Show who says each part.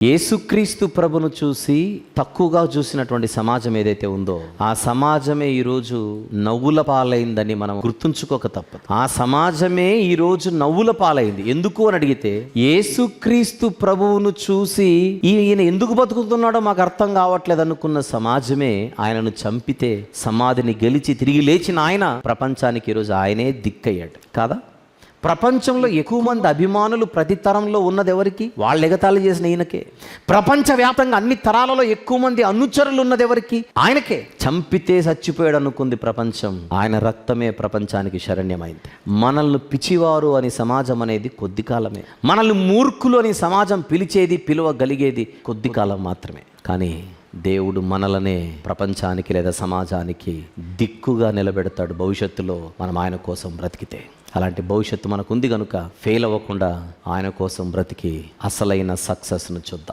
Speaker 1: యేసుక్రీస్తు ప్రభును చూసి తక్కువగా చూసినటువంటి సమాజం ఏదైతే ఉందో ఆ సమాజమే ఈరోజు నవ్వుల పాలైందని మనం గుర్తుంచుకోక తప్పదు. ఆ సమాజమే ఈరోజు నవ్వుల పాలైంది. ఎందుకు అని అడిగితే, యేసుక్రీస్తు ప్రభువును చూసి ఈయన ఎందుకు బతుకుతున్నాడో మాకు అర్థం కావట్లేదు అనుకున్న సమాజమే ఆయనను చంపితే సమాధిని గెలిచి తిరిగి లేచిన ఆయన ప్రపంచానికి ఈరోజు ఆయనే దిక్కయ్యాడు కాదా? ప్రపంచంలో ఎక్కువ మంది అభిమానులు ప్రతి తరంలో ఉన్నది ఎవరికి? వాళ్ళు ఎగతాళి చేసిన ఈయనకే. ప్రపంచవ్యాప్తంగా అన్ని తరాలలో ఎక్కువ మంది అనుచరులు ఉన్నది ఎవరికి? ఆయనకే. చంపితే చచ్చిపోయాడు అనుకుంది ప్రపంచం, ఆయన రక్తమే ప్రపంచానికి శరణ్యమైంది. మనల్ని పిచ్చివారు అని సమాజం అనేది కొద్ది కాలమే. మనల్ని మూర్ఖులు అని సమాజం పిలవగలిగేది కొద్ది కాలం మాత్రమే. కానీ దేవుడు మనలనే ప్రపంచానికి లేదా సమాజానికి దిక్కుగా నిలబెడతాడు భవిష్యత్తులో, మనం ఆయన కోసం బ్రతికితే. అలాంటి భవిష్యత్తు మనకు ఉంది కనుక ఫెయిల్ అవ్వకుండా ఆయన కోసం బ్రతికి అసలైన సక్సెస్ను చూద్దాం.